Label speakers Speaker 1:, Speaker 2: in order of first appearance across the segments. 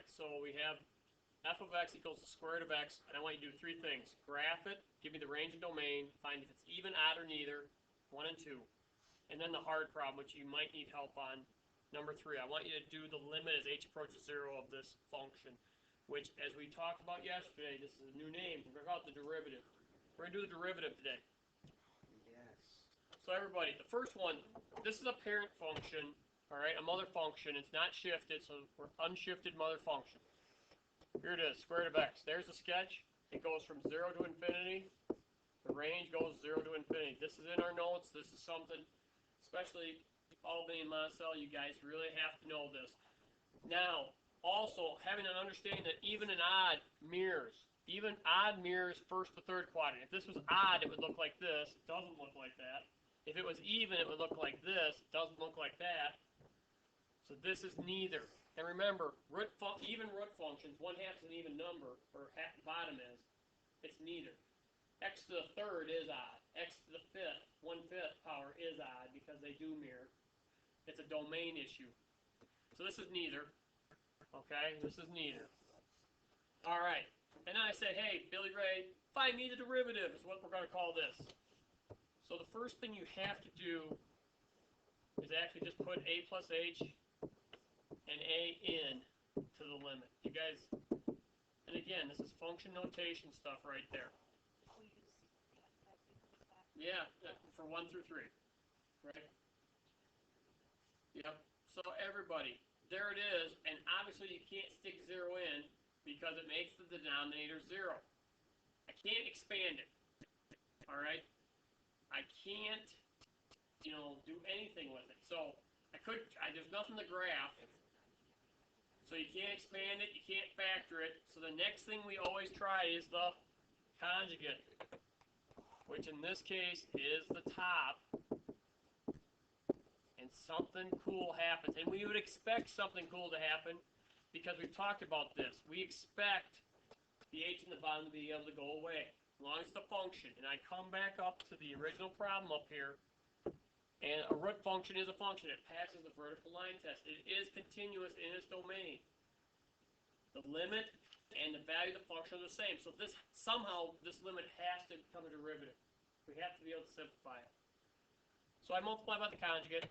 Speaker 1: Alright, so we have f of x equals the square root of x, and I want you to do three things. Graph it, give me the range and domain, find if it's even, odd, or neither, 1 and 2. And then the hard problem, which you might need help on, number 3. I want you to do the limit as h approaches 0 of this function, which, as we talked about yesterday, this is a new name. We're going to call it the derivative. We're going to do the derivative today.
Speaker 2: Yes.
Speaker 1: So everybody, the first one, this is a parent function, all right, a mother function. It's not shifted, so we're unshifted mother function. Here it is, square root of x. There's the sketch. It goes from 0 to infinity. The range goes 0 to infinity. This is in our notes. This is something, especially Albany and Monticello, you guys really have to know this. Now, also, having an understanding that even and odd mirrors. Even odd mirrors first to third quadrant. If this was odd, it would look like this. It doesn't look like that. If it was even, it would look like this. It doesn't look like that. So this is neither. And remember, even root functions, 1/2 is an even number, or half the bottom is. It's neither. X to the third is odd. X to the fifth, 1/5 power is odd because they do mirror. It's a domain issue. So this is neither. Okay, this is neither. All right. And then I said, hey, Billy Ray, find me the derivative is what we're going to call this. So the first thing you have to do is actually just put a plus h and a in to the limit. You guys, and again, this is function notation stuff right there. Yeah, for 1 through 3, right? Yep. So everybody, there it is, and obviously you can't stick 0 in because it makes the denominator 0. I can't expand it. All right? I can't, do anything with it. So there's nothing to graph. So you can't expand it, you can't factor it. So the next thing we always try is the conjugate, which in this case is the top. And something cool happens. And we would expect something cool to happen because we've talked about this. We expect the h in the bottom to be able to go away, as long as it's a function. And I come back up to the original problem up here, and a root function is a function. It passes the vertical line test. It is continuous in its domain. The limit and the value of the function are the same. So somehow this limit has to become a derivative. We have to be able to simplify it. So I multiply by the conjugate.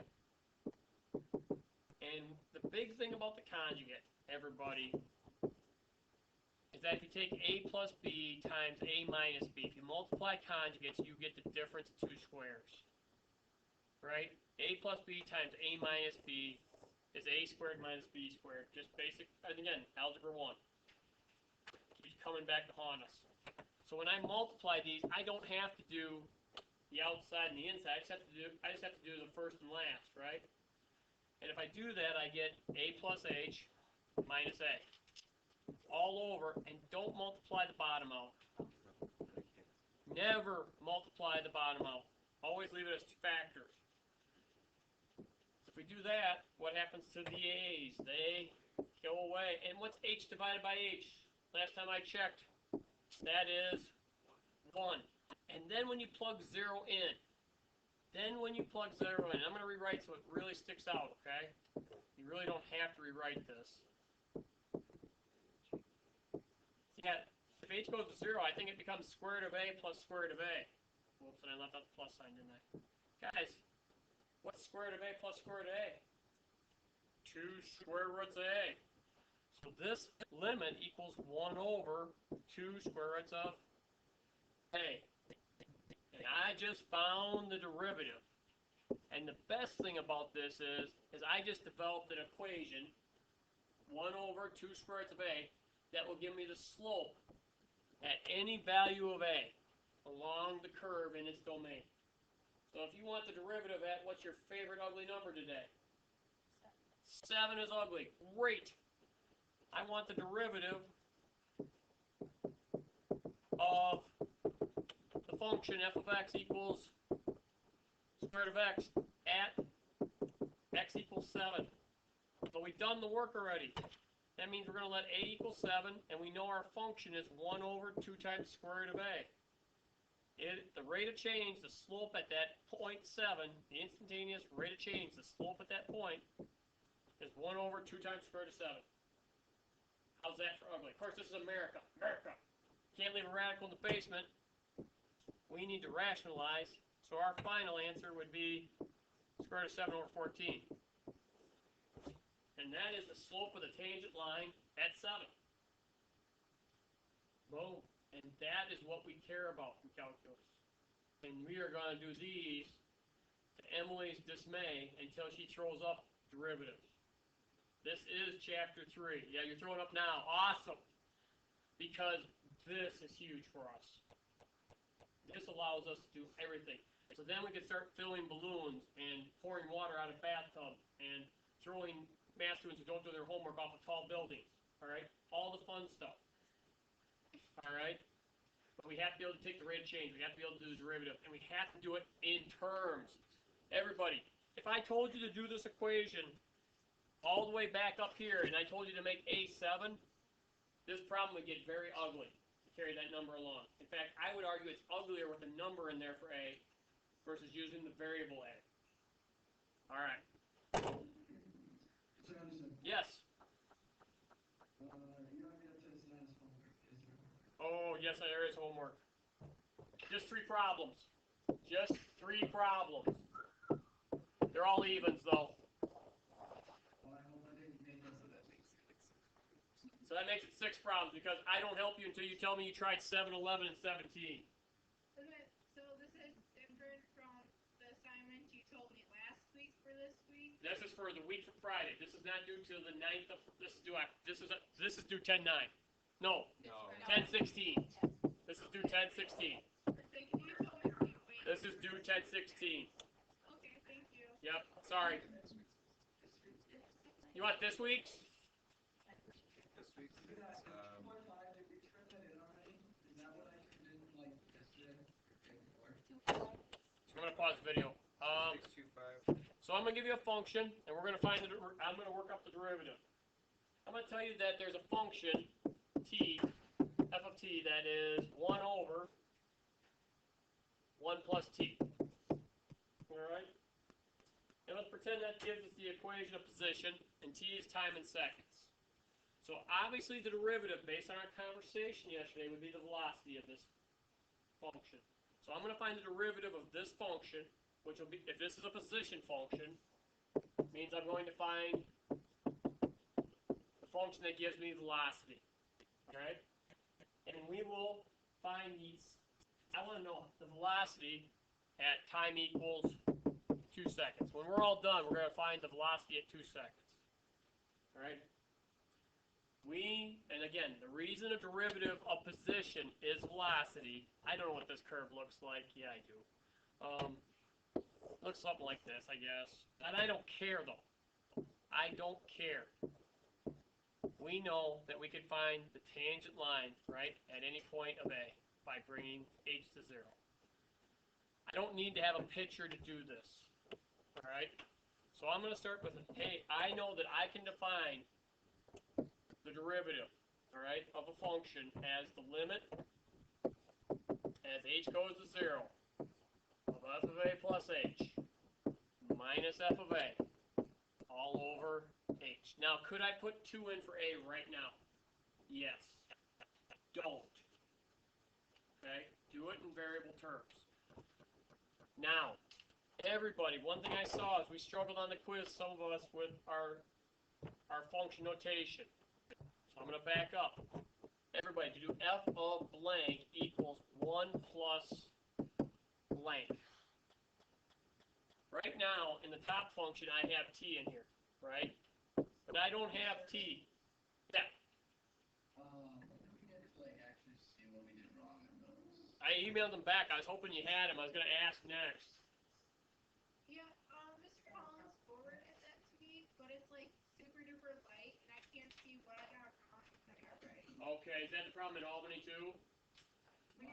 Speaker 1: And the big thing about the conjugate, everybody, is that if you take a plus b times a minus b, if you multiply conjugates, you get the difference of 2 squares. Right? A plus b times a minus b is a squared minus b squared. Just basic, and again, algebra 1. Keeps coming back to haunt us. So when I multiply these, I don't have to do the outside and the inside. I just have to do the first and last, right? And if I do that, I get a plus h minus a. All over, and don't multiply the bottom out. Never multiply the bottom out. Always leave it as factors. If we do that, what happens to the a's? They go away. And what's h divided by h? Last time I checked, that is 1. And then when you plug 0 in, I'm going to rewrite so it really sticks out, okay? You really don't have to rewrite this. Yeah, if h goes to 0, I think it becomes square root of a plus square root of a. Whoops, and I left out the plus sign, didn't I? Guys, what's square root of a plus square root of a? 2 square roots of a. So this limit equals 1 over 2 square roots of a. And I just found the derivative. And the best thing about this is I just developed an equation, 1 over 2 square roots of a, that will give me the slope at any value of a along the curve in its domain. So if you want the derivative at what's your favorite ugly number today? 7 is ugly. Great. I want the derivative of the function f of x equals square root of x at x equals 7. So we've done the work already. That means we're going to let a equal 7, and we know our function is 1 over 2 times the square root of a. The rate of change, the slope at that 0.7, the instantaneous rate of change, the slope at that point, is 1 over 2 times the square root of 7. How's that for ugly? Of course, this is America. America. Can't leave a radical in the basement. We need to rationalize. So our final answer would be square root of 7 over 14. And that is the slope of the tangent line at 7. Boom. And that is what we care about from calculus. And we are going to do these to Emily's dismay until she throws up derivatives. This is chapter 3. Yeah, you're throwing up now. Awesome. Because this is huge for us. This allows us to do everything. So then we can start filling balloons and pouring water out of bathtub and throwing math students who don't do their homework off of tall buildings. All right? All the fun stuff. All right? But we have to be able to take the rate of change. We have to be able to do the derivative. And we have to do it in terms. Everybody, if I told you to do this equation all the way back up here and I told you to make A7, this problem would get very ugly to carry that number along. In fact, I would argue it's uglier with a number in there for A versus using the variable A. All right. Yes. Oh, yes, there is homework. Just 3 problems. Just 3 problems. They're all evens, though. So that makes it 6 problems because I don't help you until you tell me you tried 7, 11, and 17.
Speaker 3: So this is different from the assignment you told me last week for this week?
Speaker 1: This is for the week from Friday. This is not due till the 9th of. This is due 10/9. No. 10/16. This is due 10/16. This is due 10/16.
Speaker 3: Okay, thank you.
Speaker 1: Yep. Sorry. You want this week's?
Speaker 4: This week's.
Speaker 1: I'm gonna pause the video.
Speaker 4: 625.
Speaker 1: So I'm gonna give you a function, and we're gonna find I'm gonna work up the derivative. I'm gonna tell you that there's a function t, f of t, that is 1 over 1 plus t. All right. And let's pretend that gives us the equation of position, and t is time in seconds. So obviously the derivative, based on our conversation yesterday, would be the velocity of this function. So I'm going to find the derivative of this function, which will be, if this is a position function, means I'm going to find the function that gives me velocity. Okay? And we will find these. I want to know the velocity at time equals 2 seconds. When we're all done, we're going to find the velocity at 2 seconds. All right? And again, the reason a derivative of position is velocity, I don't know what this curve looks like. Yeah, I do. Looks something like this, I guess. And I don't care, though. I don't care. We know that we can find the tangent line, right, at any point of A by bringing h to 0. I don't need to have a picture to do this. All right? So I'm going to start with, hey, I know that I can define the derivative, all right, of a function as the limit as h goes to 0 of f of a plus h minus f of a all over h. Now, could I put 2 in for a right now? Yes. Don't. Okay? Do it in variable terms. Now, everybody, one thing I saw is we struggled on the quiz, some of us, with our function notation. So I'm going to back up. Everybody, to do f of blank equals 1 plus blank. Right now, in the top function, I have t in here, right? But I don't have t. Yeah. I emailed them back. I was hoping you had them. I was going to ask next.
Speaker 3: Yeah, Mr. Collins forwarded that to me, but it's like super duper light, and I can't see what I got wrong and what I got right.
Speaker 1: Okay, is that the problem in Albany too?
Speaker 3: We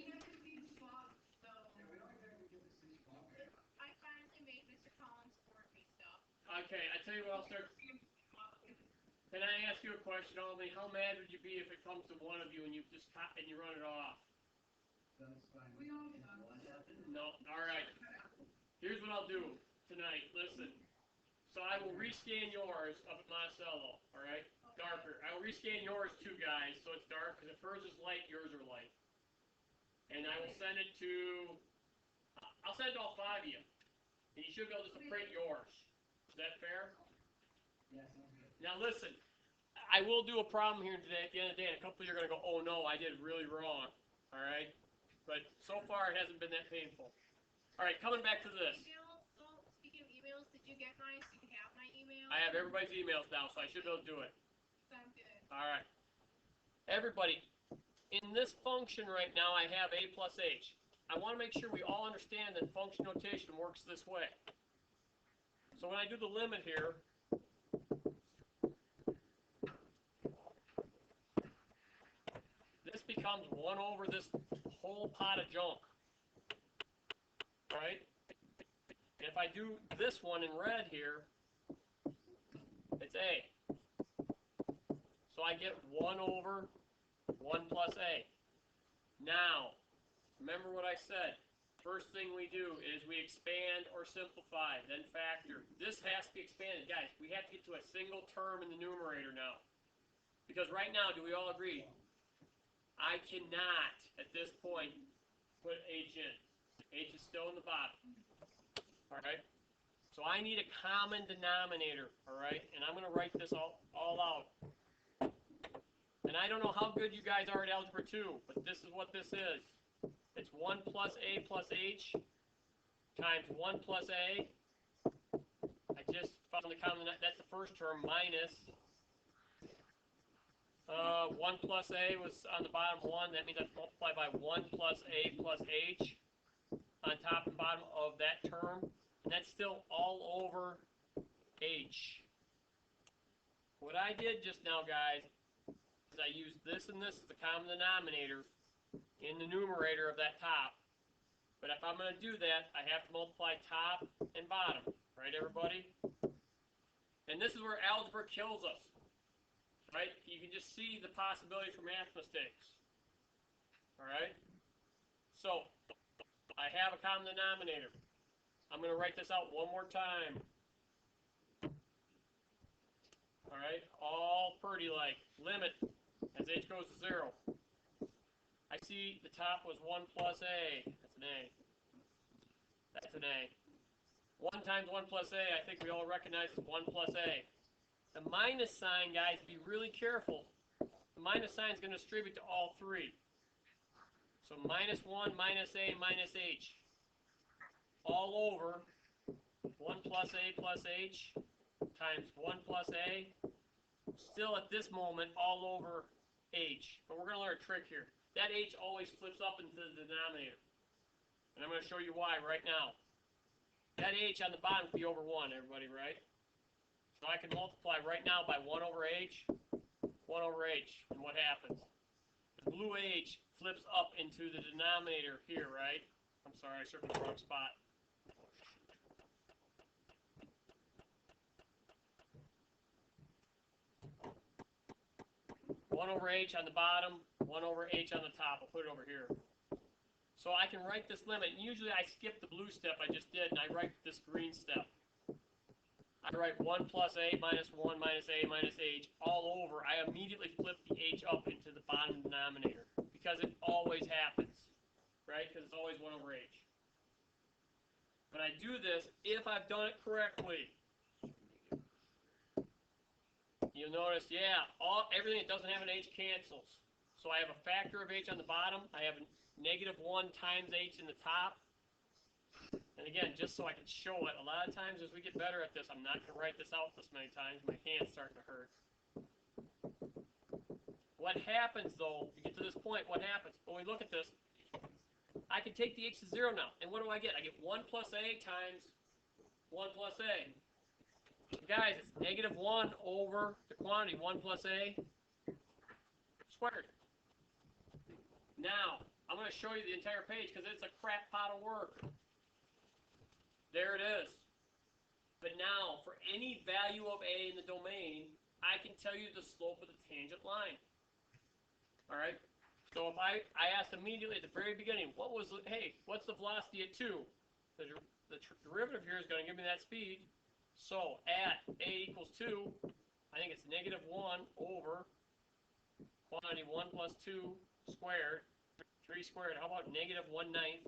Speaker 3: have to be swapped, so. I finally made Mr. Collins forward me stuff.
Speaker 1: Okay, I tell you what, I'll start. Can I ask you a question, Albany? How mad would you be if it comes to one of you and you just and you run it off?
Speaker 2: That's fine.
Speaker 3: We all
Speaker 1: No, all right. Here's what I'll do tonight. Listen. So I will rescan yours up at Monticello, all right? Darn darker. I will rescan yours too, guys, so it's dark, because if hers is light, yours are light. And I will send it to, I'll send it to all 5 of you. And you should be able to just print yours. Is that fair?
Speaker 2: Yeah, sounds good.
Speaker 1: Now listen, I will do a problem here today. At the end of the day, and a couple of you are going to go, oh no, I did really wrong. All right? But so far, it hasn't been that painful. All right, coming back to this.
Speaker 3: Emails. So speaking of emails, did you get mine? Do you have my email?
Speaker 1: I have everybody's emails now, so I should be able to do it.
Speaker 3: Sounds good.
Speaker 1: All right. Everybody, in this function right now, I have a plus h. I want to make sure we all understand that function notation works this way. So when I do the limit here, this becomes 1 over this whole pot of junk. Right? And if I do this one in red here, it's a. So I get 1 over 1 plus a. Now, remember what I said. First thing we do is we expand or simplify, then factor. This has to be expanded. Guys, we have to get to a single term in the numerator now. Because right now, do we all agree? I cannot, at this point, put h in. H is still in the bottom. All right? So I need a common denominator, all right? And I'm going to write this all out. And I don't know how good you guys are at Algebra 2, but this is what this is. It's 1 plus a plus h times 1 plus a. I just found the common, that's the first term, minus 1 plus a was on the bottom 1. That means I multiply by 1 plus a plus h on top and bottom of that term. And that's still all over h. What I did just now, guys, is I used this and this as the common denominator in the numerator of that top. But if I'm going to do that, I have to multiply top and bottom. Right, everybody? And this is where algebra kills us. Right? You can just see the possibility for math mistakes. All right? So, I have a common denominator. I'm going to write this out one more time. All right? All pretty like. Limit as h goes to 0. I see the top was 1 plus a. That's an a. That's an a. 1 times 1 plus a, I think we all recognize is 1 plus a. The minus sign, guys, be really careful. The minus sign is going to distribute to all 3. So minus 1, minus a, minus h. All over 1 plus a plus h times 1 plus a. Still at this moment, all over h. But we're going to learn a trick here. That h always flips up into the denominator. And I'm going to show you why right now. That h on the bottom will be over 1, everybody, right? So I can multiply right now by 1 over h, 1 over h. And what happens? The blue h flips up into the denominator here, right? I'm sorry, I circled the wrong spot. One over h on the bottom, 1 over h on the top. I'll put it over here. So I can write this limit. And usually I skip the blue step I just did, and I write this green step. I write 1 plus a minus 1 minus a minus h all over. I immediately flip the h up into the bottom denominator because it always happens, right? Because it's always 1 over h. But I do this if I've done it correctly. You'll notice, yeah, everything that doesn't have an h cancels. So I have a factor of h on the bottom. I have a negative 1 times h in the top. And again, just so I can show it, a lot of times as we get better at this, I'm not going to write this out this many times. My hand's starting to hurt. What happens, though, you get to this point, what happens? When we look at this, I can take the h to 0 now. And what do I get? I get 1 plus a times 1 plus a. Guys, it's negative 1 over the quantity, 1 plus a squared. Now, I'm going to show you the entire page because it's a crap pot of work. There it is. But now, for any value of a in the domain, I can tell you the slope of the tangent line. All right? So if I asked immediately at the very beginning, what's the velocity at 2? The derivative here is going to give me that speed. So at a equals 2, I think it's negative 1 1 over quantity 1 plus 2 squared, 3 squared. How about negative 1/9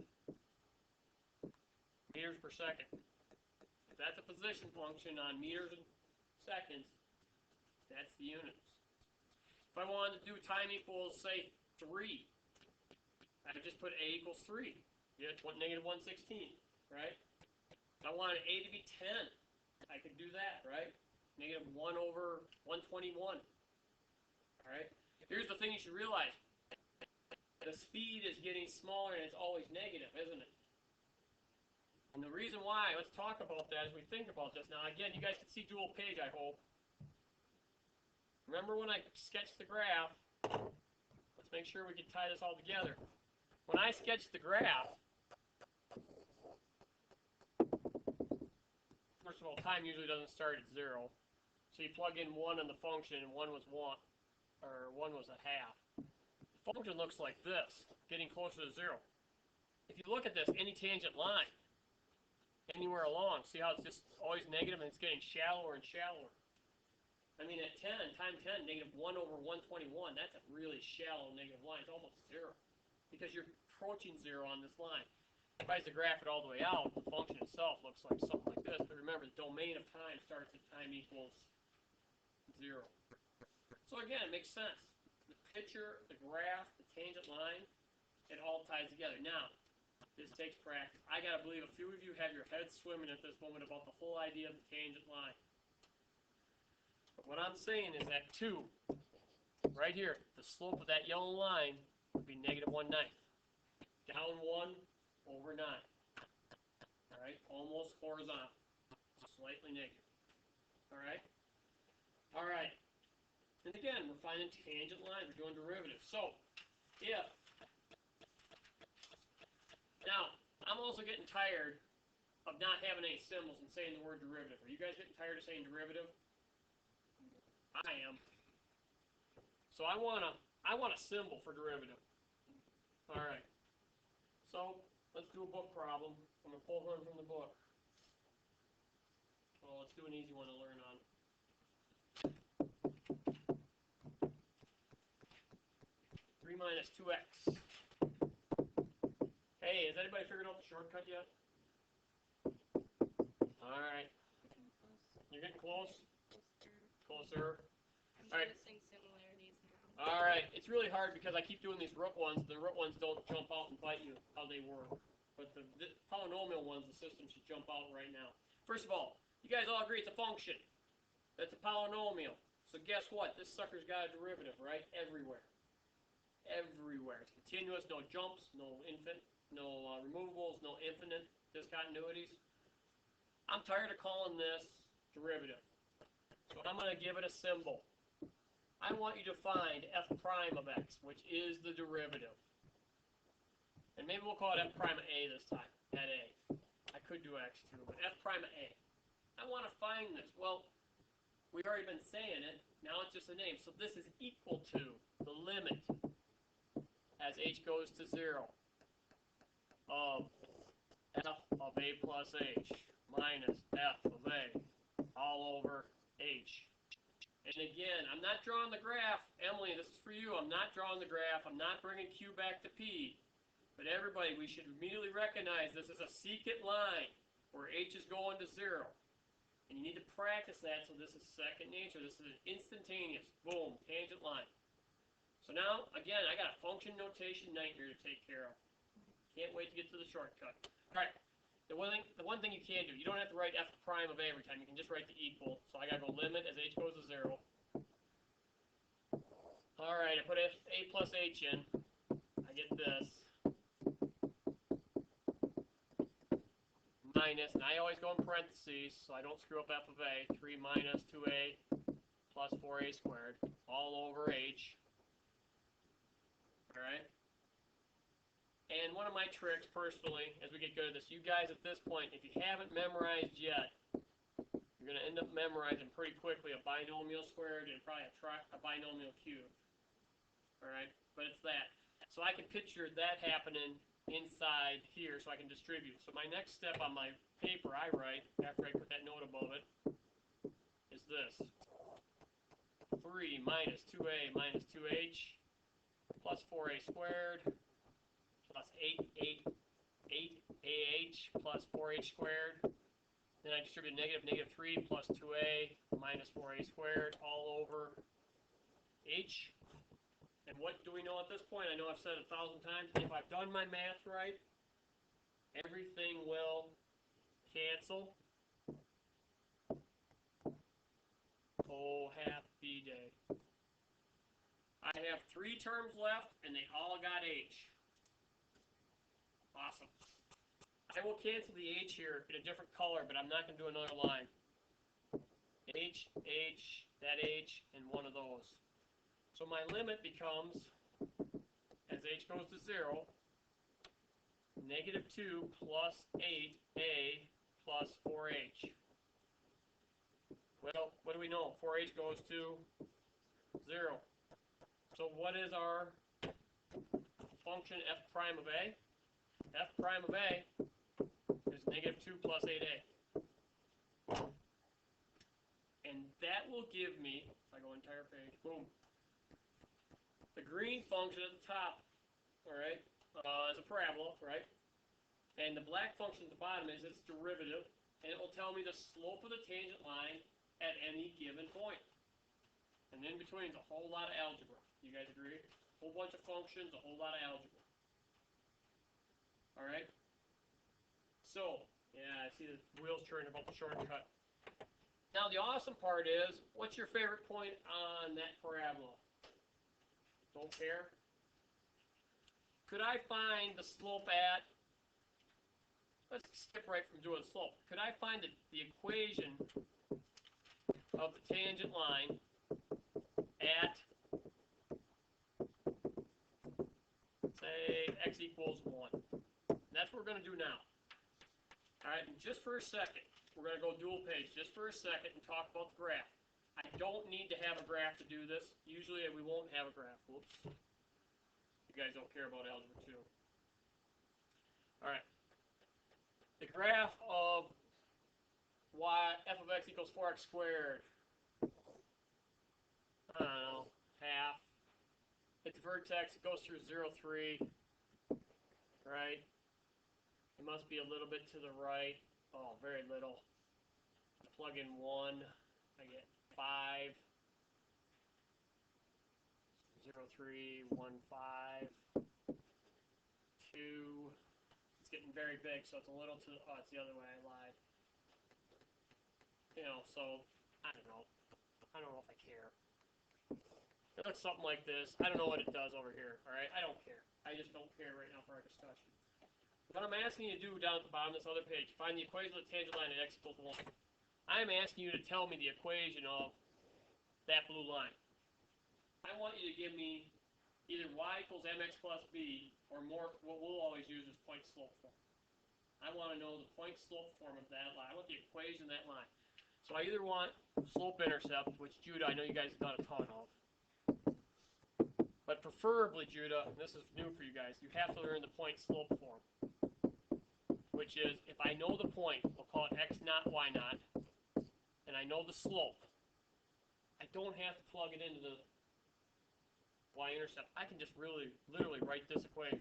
Speaker 1: meters per second? If that's a position function on meters and seconds, that's the units. If I wanted to do time equals, say, 3, I would just put A equals 3. Yeah, it's negative 1/16, right? If I wanted A to be 10, I could do that, right? Negative 1 over 121. All right? Here's the thing you should realize. The speed is getting smaller and it's always negative, isn't it? And the reason why, let's talk about that as we think about this. Now, again, you guys can see dual page, I hope. Remember when I sketched the graph? Let's make sure we can tie this all together. When I sketched the graph, first of all, time usually doesn't start at 0. So you plug in 1 in the function, and 1 was 1, or 1 was a half. The function looks like this, getting closer to 0. If you look at this, any tangent line, anywhere along, see how it's just always negative and it's getting shallower and shallower. I mean, at 10, time 10, negative 1 over 121, that's a really shallow negative line. It's almost 0, because you're approaching 0 on this line. If I was to graph it all the way out, the function itself looks like something like this. But remember, the domain of time starts at time equals 0. So again, it makes sense. The picture, the graph, the tangent line, it all ties together. Now, this takes practice. I gotta believe a few of you have your heads swimming at this moment about the whole idea of the tangent line. But what I'm saying is that 2, right here, the slope of that yellow line would be negative 1/9. Down 1 over 9. All right, almost horizontal, slightly negative. All right? All right. And again, we're finding tangent lines. We're doing derivatives. So, if, now, I'm also getting tired of not having any symbols and saying the word derivative. Are you guys getting tired of saying derivative? I am. So I want a symbol for derivative. All right. So let's do a book problem. I'm going to pull one from the book. Well, let's do an easy one to learn on. Three minus 2x. Hey, has anybody figured out the shortcut yet? All right. You're getting close? Closer.
Speaker 5: I'm
Speaker 1: All right.
Speaker 5: noticing similarities now.
Speaker 1: All right. It's really hard because I keep doing these root ones. The root ones don't jump out and bite you how they were. But the polynomial ones, the system should jump out right now. First of all, you guys all agree it's a function. That's a polynomial. So guess what? This sucker's got a derivative, right? Everywhere. Everywhere. It's continuous, no jumps, no removables, no infinite discontinuities. I'm tired of calling this derivative. So I'm going to give it a symbol. I want you to find f prime of x, which is the derivative. And maybe we'll call it f prime of a this time, at a. I could do x too, but f prime of a. I want to find this. Well, we've already been saying it. Now it's just a name. So this is equal to the limit as h goes to 0 of f of a plus h minus f of a all over h. And again, I'm not drawing the graph. Emily, this is for you. I'm not drawing the graph. I'm not bringing q back to p. But everybody, we should immediately recognize this is a secant line where h is going to 0. And you need to practice that, so this is second nature. This is an instantaneous, boom, tangent line. So now, again, I got a function notation nightmare to take care of. Can't wait to get to the shortcut. All right, the one thing you can do, you don't have to write f prime of a every time. You can just write the equal. So I got to go limit as h goes to 0. All right, I put a plus h in. I get this. Minus, and I always go in parentheses so I don't screw up f of a. 3 minus 2a plus 4a squared all over h. All right. And one of my tricks, personally, as we get good at this, you guys at this point, if you haven't memorized yet, you're going to end up memorizing pretty quickly a binomial squared and probably a binomial cubed. All right. But it's that. So I can picture that happening inside here so I can distribute. So my next step on my paper I write, after I put that note above it, is this. 3 3 minus 2a minus 2h plus 4a squared plus 8ah plus 4h squared. Then I distribute negative 3 plus 2a minus 4a squared all over h. And what do we know at this point? I know I've said it 1,000 times. If I've done my math right, everything will cancel. Oh, happy day. I have 3 terms left, and they all got h. Awesome. I will cancel the h here in a different color, but I'm not going to do another line. H, that h, and one of those. So my limit becomes, as h goes to 0, negative 2 plus 8a plus 4h. Well, what do we know? 4h goes to 0. So what is our function f prime of a? F prime of a is negative 2 plus 8a. And that will give me, if I go entire page, boom, the green function at the top, all right, is a parabola, right? And the black function at the bottom is its derivative, and it will tell me the slope of the tangent line at any given point. And in between is a whole lot of algebra. You guys agree? A whole bunch of functions, a whole lot of algebra. All right? So, yeah, I see the wheels turning about the shortcut. Now, the awesome part is, what's your favorite point on that parabola? Don't care? Could I find the slope at, let's skip right from doing slope. Could I find the equation of the tangent line at, say, x equals 1? And that's what we're going to do now. All right, and just for a second, we're going to go dual page just for a second and talk about the graph. I don't need to have a graph to do this. Usually we won't have a graph. Whoops. You guys don't care about algebra 2. All right. The graph of f of x equals 4x squared. I don't know, half. It's a vertex. It goes through 0, 3. Right? It must be a little bit to the right. Oh, very little. I plug in 1. I get 5. 0, 3, 1, 5. 2. It's getting very big, so it's a little to, oh, it's the other way, I lied. You know, so, I don't know. I don't know if I care. It looks something like this. I don't know what it does over here, alright? I don't care. I just don't care right now for our discussion. What I'm asking you to do down at the bottom of this other page, find the equation of the tangent line at x equals 1. I'm asking you to tell me the equation of that blue line. I want you to give me either y equals mx plus b, or more, what we'll always use is point slope form. I want to know the point slope form of that line. I want the equation of that line. So I either want slope intercept, which Juda, I know you guys have done a ton of. But preferably, Juda, and this is new for you guys, you have to learn the point slope form. Which is, if I know the point, we'll call it x naught, y naught, and I know the slope, I don't have to plug it into the y-intercept. I can just literally write this equation.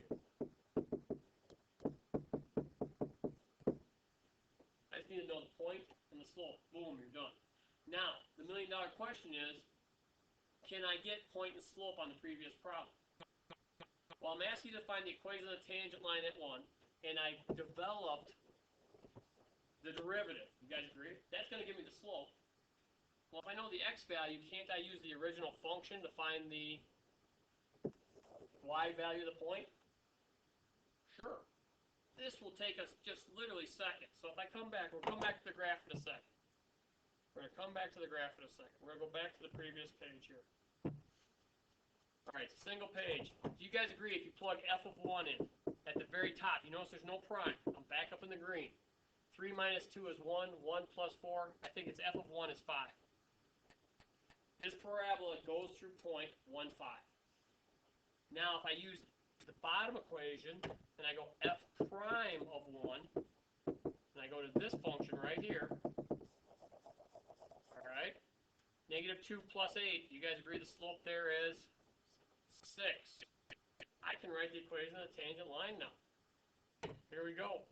Speaker 1: I just need to know the point and the slope. Boom, you're done. Now, the million-dollar question is, can I get point and slope on the previous problem? Well, I'm asking you to find the equation of the tangent line at 1, and I developed the derivative. You guys agree? That's going to give me the slope. Well, if I know the x value, can't I use the original function to find the y value of the point? Sure. This will take us just literally seconds. So if I come back, we'll come back to the graph in a second. We're going to come back to the graph in a second. We're going to go back to the previous page here. All right, it's a single page. Do you guys agree if you plug f of 1 in at the very top, you notice there's no prime. I'm back up in the green. 3 minus 2 is 1. 1 plus 4, I think it's f of 1 is 5. This parabola goes through point 1, 5. Now, if I use the bottom equation, and I go f prime of 1, and I go to this function right here, all right, Negative 2 plus 8. You guys agree the slope there is 6. I can write the equation of the tangent line now. Here we go.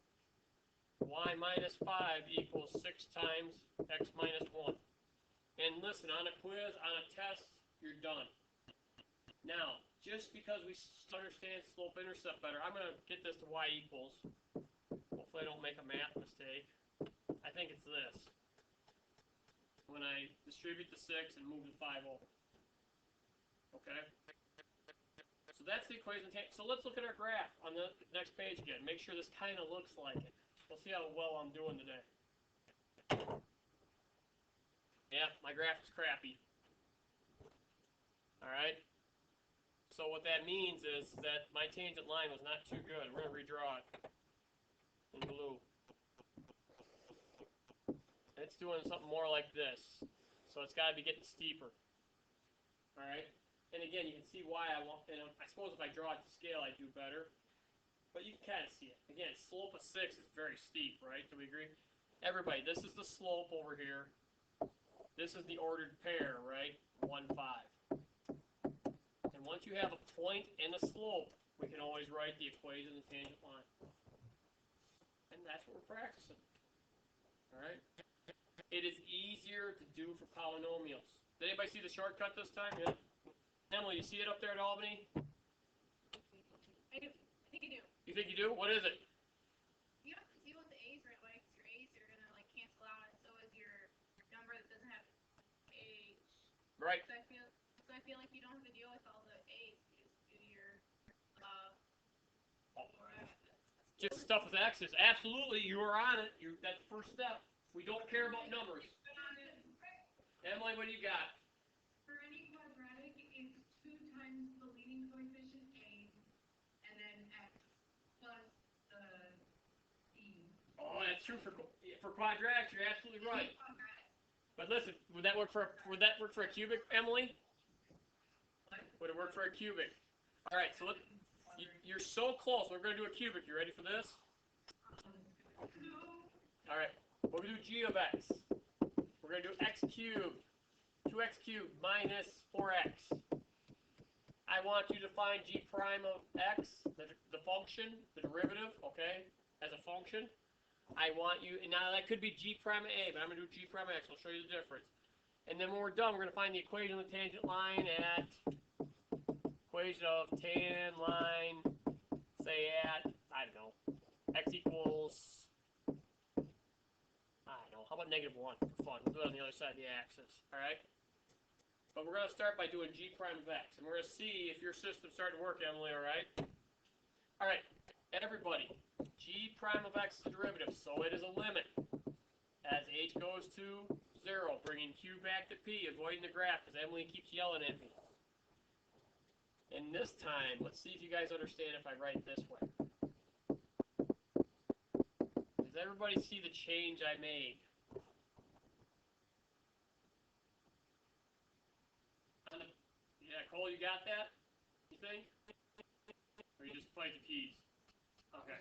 Speaker 1: Y minus 5 equals 6 times x minus 1. And listen, on a quiz, on a test, you're done. Now, just because we understand slope-intercept better, I'm going to get this to y equals. Hopefully I don't make a math mistake. I think it's this. When I distribute the 6 and move the 5 over. Okay? So that's the equation. So let's look at our graph on the next page again. Make sure this kind of looks like it. We'll see how well I'm doing today. Yeah, my graph is crappy. Alright? So what that means is that my tangent line was not too good. We're going to redraw it in blue. It's doing something more like this. So it's got to be getting steeper. Alright? And again, you can see why I want, and I suppose if I draw it to scale, I do better. But you can kind of see it. Again, slope of 6 is very steep, right? Do we agree? Everybody, this is the slope over here. This is the ordered pair, right? 1, 5. And once you have a point and a slope, we can always write the equation of the tangent line. And that's what we're practicing. Alright? It is easier to do for polynomials. Did anybody see the shortcut this time? Yeah? Emily, you see it up there at Albany?
Speaker 3: I do. I think I do.
Speaker 1: You think you do? What is it?
Speaker 3: You have to deal with the A's, right? Like, your A's are gonna, like, cancel out, and so is your number that doesn't have H.
Speaker 1: Right.
Speaker 3: So I feel like you don't have to deal with all the A's. You just do your,
Speaker 1: Just stuff with X's. Absolutely, you are on it. That's the first step. We don't care about numbers. Emily, what do you got?
Speaker 2: For any quadratic, it's 2 times the leading coefficient A, and then x plus the e.
Speaker 1: Oh, that's true for quadratics. You're absolutely right. But listen, would that work for a cubic, Emily? Would it work for a cubic? All right. So you're so close. We're going to do a cubic. You ready for this? All right. We're going to do g of x. We're going to do x cubed. 2x cubed minus 4x. I want you to find g prime of x, the function, the derivative, okay, as a function. I want you, and now that could be g prime of a, but I'm going to do g prime of x. I'll show you the difference. And then when we're done, we're going to find the equation of the tangent line at, equation of tan line, say at, I don't know, x equals, I don't know, how about -1 for fun? We'll do it on the other side of the axis, all right? But we're going to start by doing g prime of x. And we're going to see if your system's starting to work, Emily, all right? All right, everybody. G prime of x is a derivative, so it is a limit. As h goes to 0, bringing q back to p, avoiding the graph, because Emily keeps yelling at me. And this time, let's see if you guys understand if I write it this way. Does everybody see the change I made? Yeah, Cole, you got that? You think? Or you just played the keys? Okay.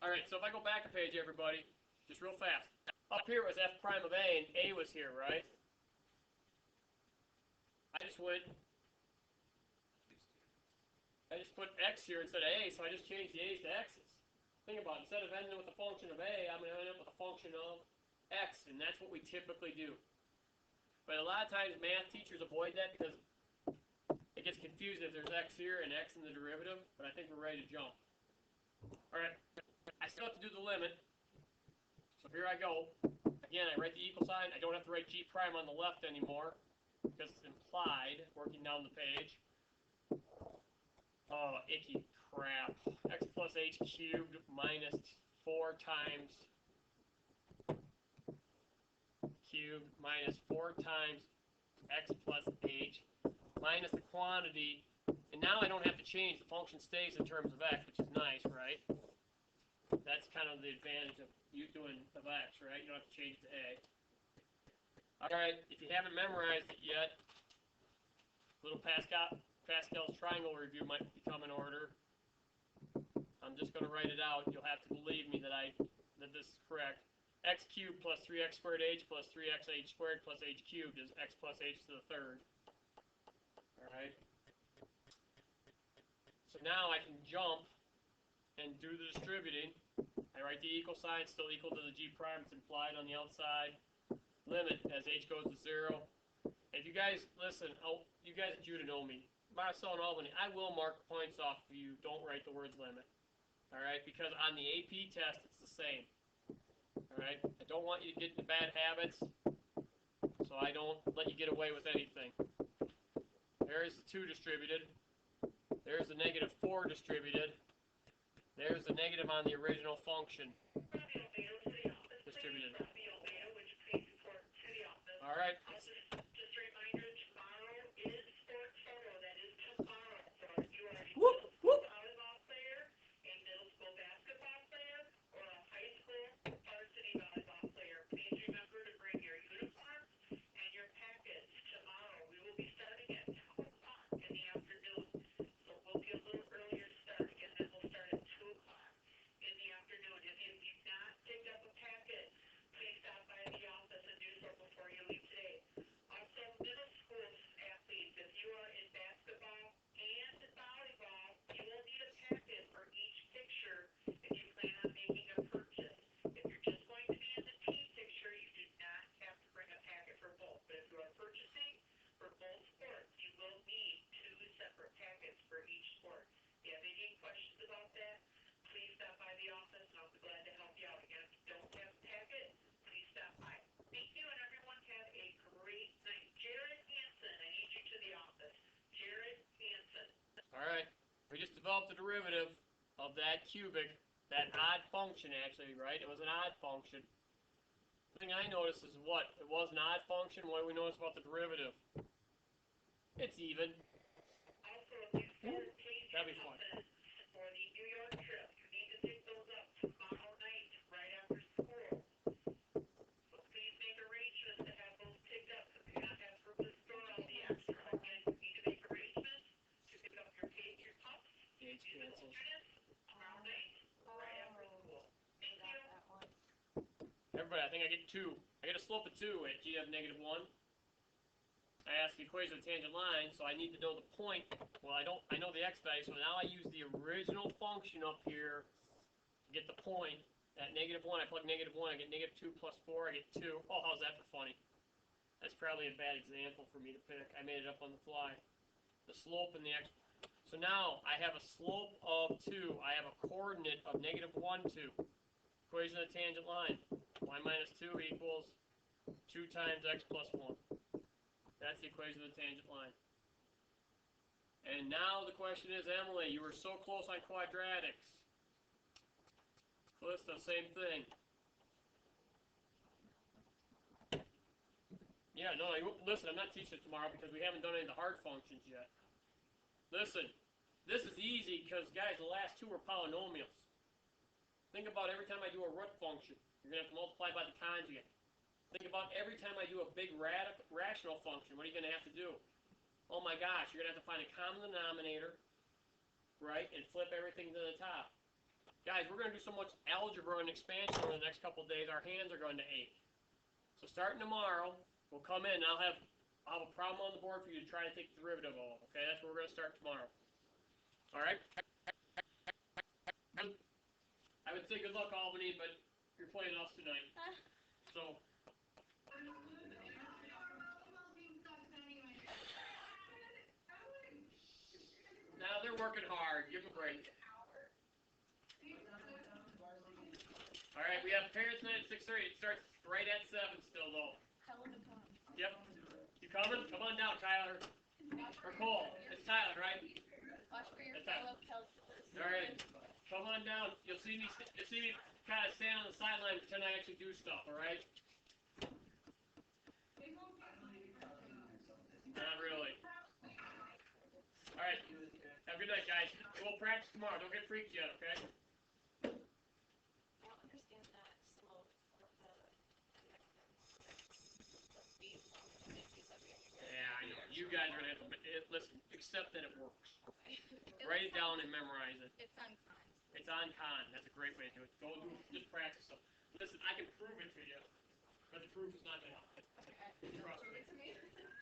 Speaker 1: Alright, so if I go back a page, everybody, just real fast. Up here was f prime of a, and a was here, right? I just put x here instead of a, so I just changed the a's to x's. Think about it. Instead of ending with a function of a, I'm going to end up with a function of x, and that's what we typically do. But a lot of times math teachers avoid that because it gets confused if there's x here and x in the derivative, but I think we're ready to jump. Alright, I still have to do the limit. So here I go. Again, I write the equal sign. I don't have to write g prime on the left anymore because it's implied working down the page. Oh, icky crap. X plus h cubed minus 4 times cubed minus 4 times x plus h minus the quantity, and now I don't have to change. The function stays in terms of x, which is nice, right? That's kind of the advantage of you doing of x, right? You don't have to change to a. Alright, if you haven't memorized it yet, little Pascal's triangle review might become in order. I'm just going to write it out. You'll have to believe me that this is correct. x cubed plus 3x squared h plus 3x h squared plus h cubed is x plus h to the third. Alright? So now I can jump and do the distributing. I write the equal sign, still equal to the g prime. It's implied on the outside. Limit as h goes to 0. If you guys, listen, you guys at Juda know me. Marcel and Albany, I will mark points off if you don't write the words limit. Alright? Because on the AP test, it's the same. Alright? I don't want you to get into bad habits, so I don't let you get away with anything. There's the 2 distributed. There's the negative 4 distributed. There's the negative on the original function distributed. Alright.
Speaker 2: Just a reminder, tomorrow is sports photo. That is tomorrow. So if you are a
Speaker 1: Whoop, whoop.
Speaker 2: volleyball player, a middle school basketball player, or a high school varsity volleyball player, please remember to bring your uniforms and your packets tomorrow. We will be starting at 2 o'clock in the afternoon. So we'll be a little earlier starting, and then we'll start at 2 o'clock in the afternoon. If you've not picked up a packet, please stop by the office and do so before you leave today. Also, middle school athletes, if you are in basketball and volleyball, you will need a packet for each picture if you plan on making a purchase. If you're just going to be in the team picture, you do not have to bring a packet for both. But if you are purchasing for both sports, you will need 2 separate packets for each sport. If you have any questions about that, please stop by the office and I'll be glad to help you out. Again, if you don't have a packet, please stop by. Thank you, and everyone have a great night. Jared Hansen, I need you to the office. Jared Hansen.
Speaker 1: Alright. We just developed a derivative of that cubic, that odd function actually, right? It was an odd function. The thing I noticed is what? It was an odd function. What do we notice about the derivative? It's even.
Speaker 2: Also, if you still pay
Speaker 1: That'd be fun.
Speaker 2: for the New York trip, you need to pick those up tomorrow night, right after school. So please make arrangements to have those picked up, because we cannot have room to store all the extra. Again, you need to make arrangements to pick up your pups,
Speaker 1: The H
Speaker 2: these little
Speaker 1: cancels.
Speaker 2: students, tomorrow night, right after school. Thank you.
Speaker 1: Everybody, I think I get 2. I get a slope of 2 at g of negative 1. I ask the equation of the tangent line, so I need to know the point. Well, I know the x value, so now I use the original function up here to get the point. At negative 1, I plug negative 1, I get negative 2 plus 4, I get 2. Oh, how's that for funny? That's probably a bad example for me to pick. I made it up on the fly. The slope and the x. So now I have a slope of 2. I have a coordinate of negative 1, 2. Equation of the tangent line. Y minus 2 equals 2 times x plus 1. That's the equation of the tangent line. And now the question is, Emily, you were so close on quadratics. Calista, same thing. Yeah, no, listen, I'm not teaching it tomorrow because we haven't done any of the hard functions yet. Listen, this is easy because, guys, the last 2 are polynomials. Think about every time I do a root function, you're going to have to multiply by the conjugate. Think about every time I do a big rational function, what are you going to have to do? Oh my gosh, you're going to have to find a common denominator, right, and flip everything to the top. Guys, we're going to do so much algebra and expansion over the next couple of days, our hands are going to ache. So starting tomorrow, we'll come in and I'll have a problem on the board for you to try to take the derivative of. Okay, that's where we're going to start tomorrow. All right? I would say good luck, Albany, but you're playing us tonight. So... Now they're working hard. Give them a break. All right, we have parents night at 6:30. It starts right at 7 still, though. Yep. You coming? Come on down, Tyler. Or Cole. It's Tyler, right?
Speaker 5: Watch for your
Speaker 1: It's Tyler.
Speaker 5: fellow calculus.
Speaker 1: All right. Come on down. You'll see me kind of stand on the sideline and pretend I actually do stuff. All right? Not really. All right. Have a good night, guys. We'll practice tomorrow. Don't get freaked yet, okay?
Speaker 5: I don't understand that slope for the speed function if you said we have to go.
Speaker 1: Yeah, I know. You guys are going to have to listen, accept that it works.
Speaker 5: Okay.
Speaker 1: Write it down and memorize it.
Speaker 5: It's on cons.
Speaker 1: It's on con. That's a great way to do it. Go do just practice them. Listen, I can prove it to you, but the proof is not enough.
Speaker 3: Okay.
Speaker 1: Trust
Speaker 3: Prove
Speaker 1: me.
Speaker 3: it to me.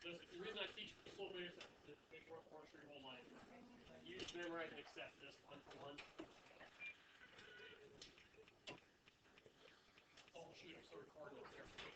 Speaker 1: Listen, the reason I teach slow base is to make work for your whole life. You just memorize and accept this one for one. Oh shoot, I'm still recording it there.